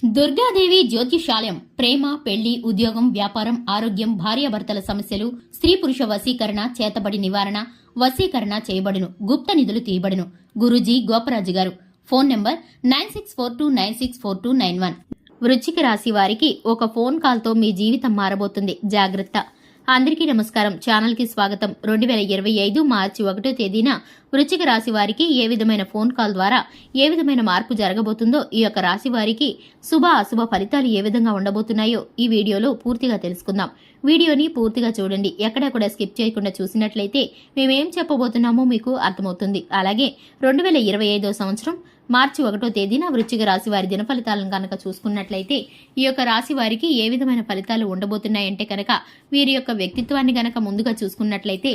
దుర్గాదేవి జ్యోతిషాలయం ప్రేమ, పెళ్లి, ఉద్యోగం, వ్యాపారం, ఆరోగ్యం, భార్యాభర్తల సమస్యలు, స్త్రీ పురుష వశీకరణ, చేతబడి నివారణ, వశీకరణ చేయబడును, గుప్త నిధులు తీయబడును. గురూజీ గోపరాజు గారు. Phone number 9642964291. వృశ్చిక రాశి వారికి ఒక ఫోన్ కాల్ తో మీ జీవితం మారబోతుంది. జాగ్రత్త. అందరికీ నమస్కారం. ఛానల్ కి స్వాగతం. 2025 మార్చి 1వ తేదీన వృశ్చిక రాశి వారికి ఏ విధమైన ఫోన్ కాల్ ద్వారా ఏ విధమైన మార్పు జరగబోతుందో, ఈ యొక్క రాశి వారికి శుభ అశుభ ఫలితాలు ఏ విధంగా ఉండబోతున్నాయో ఈ వీడియోలో పూర్తిగా తెలుసుకుందాం. వీడియోని పూర్తిగా చూడండి. ఎక్కడా కూడా స్కిప్ చేయకుండా చూసినట్లయితే మేమేం చెప్పబోతున్నామో మీకు అర్థమవుతుంది. అలాగే 2025 సంవత్సరం మార్చి 1వ తేదీన వృశ్చిక రాశి వారి దిన ఫలితాలను కనుక చూసుకున్నట్లయితే ఈ యొక్క రాశి వారికి ఏ విధమైన ఫలితాలు ఉండబోతున్నాయంటే కనుక వీరి యొక్క వ్యక్తిత్వాన్ని గనక ముందుగా చూసుకున్నట్లయితే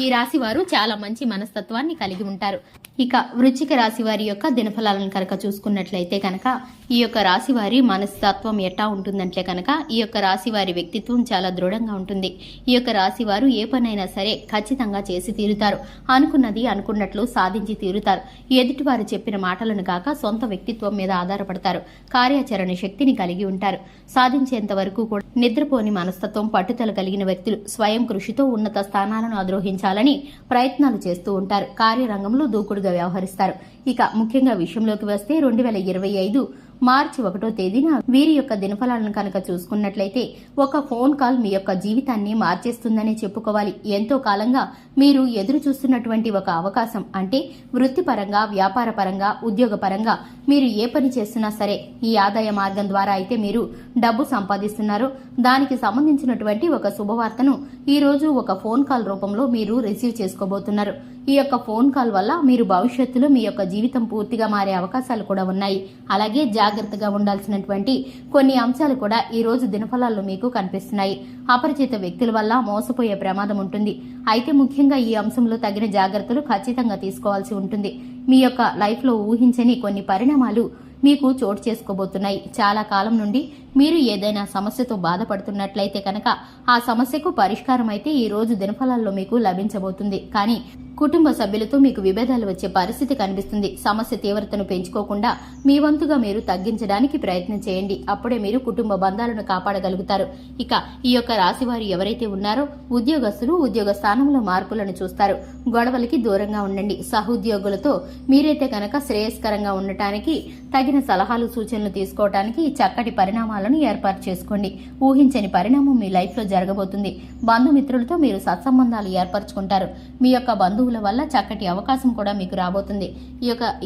ఈ రాశి వారు చాలా మంచి మనస్తత్వాన్ని కలిగి ఉంటారు. ఇక వృశ్చిక రాశి వారి యొక్క దినఫలాలను కనుక చూసుకున్నట్లయితే కనుక ఈ యొక్క రాశి వారి మనస్తత్వం ఎట్టా ఉంటుందంటే కనుక ఈ యొక్క రాశి వారి వ్యక్తిత్వం చాలా దృఢంగా ఉంటుంది. ఈ యొక్క రాశి వారు ఏ పనైనా సరే ఖచ్చితంగా చేసి తీరుతారు. అనుకున్నది అనుకున్నట్లు సాధించి తీరుతారు. ఎదుటి వారు చెప్పిన మాటలను కాక సొంత వ్యక్తిత్వం మీద ఆధారపడతారు. కార్యాచరణ శక్తిని కలిగి ఉంటారు. సాధించేంత వరకు కూడా నిద్రపోని మనస్తత్వం, పట్టుదల కలిగిన వ్యక్తులు స్వయం కృషితో ఉన్నత స్థానాలను అధిరోహించాలని ప్రయత్నాలు చేస్తూ ఉంటారు. కార్యరంగంలో దూకుడుగా వ్యవహరిస్తారు. ఇక ముఖ్యంగా విషయంలోకి వస్తే 2025 మార్చి 1వ తేదీన వీరి యొక్క దినఫలాలను కనుక చూసుకున్నట్లయితే ఒక ఫోన్ కాల్ మీ యొక్క జీవితాన్ని మార్చేస్తుందని చెప్పుకోవాలి. ఎంతో కాలంగా మీరు ఎదురు చూస్తున్నటువంటి ఒక అవకాశం, అంటే వృత్తిపరంగా, వ్యాపార పరంగా, ఉద్యోగ పరంగా మీరు ఏ పని చేస్తున్నా సరే ఈ ఆదాయ మార్గం ద్వారా అయితే మీరు డబ్బు సంపాదిస్తున్నారో దానికి సంబంధించినటువంటి ఒక శుభవార్తను ఈ రోజు ఒక ఫోన్ కాల్ రూపంలో మీరు రిసీవ్ చేసుకోబోతున్నారు. ఈ యొక్క ఫోన్ కాల్ వల్ల మీరు భవిష్యత్తులో మీ యొక్క జీవితం పూర్తిగా మారే అవకాశాలు కూడా ఉన్నాయి. అలాగే జాగ్రత్తగా ఉండాల్సినటువంటి కొన్ని అంశాలు కూడా ఈ రోజు దినఫలాల్లో మీకు కనిపిస్తున్నాయి. అపరిచిత వ్యక్తుల వల్ల మోసపోయే ప్రమాదం ఉంటుంది. అయితే ముఖ్యంగా ఈ అంశంలో తగిన జాగ్రత్తలు ఖచ్చితంగా తీసుకోవాల్సి ఉంటుంది. మీ యొక్క లైఫ్ లో ఊహించని కొన్ని పరిణామాలు మీకు చోటు చేసుకోబోతున్నాయి. చాలా కాలం నుండి మీరు ఏదైనా సమస్యతో బాధపడుతున్నట్లయితే కనుక ఆ సమస్యకు పరిష్కారం అయితే ఈ రోజు దినఫలాల్లో మీకు లభించబోతుంది. కానీ కుటుంబ సభ్యులతో మీకు విభేదాలు వచ్చే పరిస్థితి కనిపిస్తుంది. సమస్య తీవ్రతను పెంచుకోకుండా మీ వంతుగా మీరు తగ్గించడానికి ప్రయత్నం చేయండి. అప్పుడే మీరు కుటుంబ బంధాలను కాపాడగలుగుతారు. ఇక ఈ యొక్క రాశి వారు ఎవరైతే ఉన్నారో ఉద్యోగస్తులు ఉద్యోగ స్థానంలో మార్పులను చూస్తారు. గొడవలకి దూరంగా ఉండండి. సహోద్యోగులతో మీరైతే కనుక శ్రేయస్కరంగా ఉండటానికి తగిన సలహాలు, సూచనలు తీసుకోవడానికి చక్కటి పరిణామాలను ఏర్పాటు చేసుకోండి. ఊహించని పరిణామం మీ లైఫ్ లో జరగబోతుంది. బంధుమిత్రులతో మీరు సత్సంబంధాలు ఏర్పరచుకుంటారు. మీ యొక్క బంధువుల వల్ల చక్కటి అవకాశం కూడా మీకు రాబోతుంది.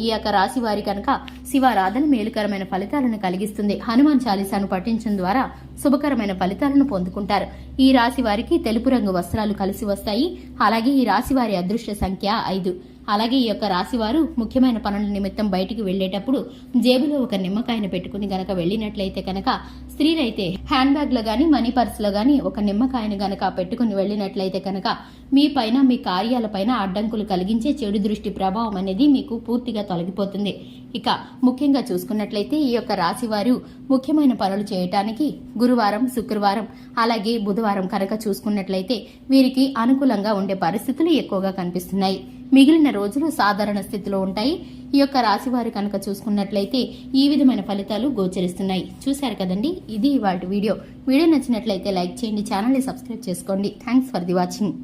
ఈ యొక్క రాశి వారి కనుక శివారాధన మేలుకరమైన ఫలితాలను కలిగిస్తుంది. హనుమాన్ చాలీసాను పఠించడం ద్వారా శుభకరమైన ఫలితాలను పొందుకుంటారు. ఈ రాశి వారికి తెలుపు రంగు వస్త్రాలు కలిసి వస్తాయి. అలాగే ఈ రాశి వారి అదృష్ట సంఖ్య 5. అలాగే ఈ యొక్క రాశివారు ముఖ్యమైన పనుల నిమిత్తం బయటికి వెళ్లేటప్పుడు జేబులో ఒక నిమ్మకాయను పెట్టుకుని గనక వెళ్లినట్లయితే కనుక స్త్రీలైతే హ్యాండ్ బ్యాగ్ లో గానీ, మనీ పర్స్ లో గానీ ఒక నిమ్మకాయను గనక పెట్టుకుని వెళ్లినట్లయితే కనుక మీ పైన, మీ కార్యాలపైన అడ్డంకులు కలిగించే చెడు దృష్టి ప్రభావం అనేది మీకు పూర్తిగా తొలగిపోతుంది. ఇక ముఖ్యంగా చూసుకున్నట్లయితే ఈ యొక్క రాశివారు ముఖ్యమైన పనులు చేయటానికి గురువారం, శుక్రవారం, అలాగే బుధవారం కనుక చూసుకున్నట్లయితే వీరికి అనుకూలంగా ఉండే పరిస్థితులు ఎక్కువగా కనిపిస్తున్నాయి. మిగిలిన రోజులు సాధారణ స్థితిలో ఉంటాయి. ఈ యొక్క రాశి వారు కనుక చూసుకున్నట్లయితే ఈ విధమైన ఫలితాలు గోచరిస్తున్నాయి. చూశారు కదండి, ఇది ఇవాల్టి వీడియో. వీడియో నచ్చినట్లయితే లైక్ చేయండి, ఛానల్ ని సబ్స్క్రైబ్ చేసుకోండి. Thanks for the watching.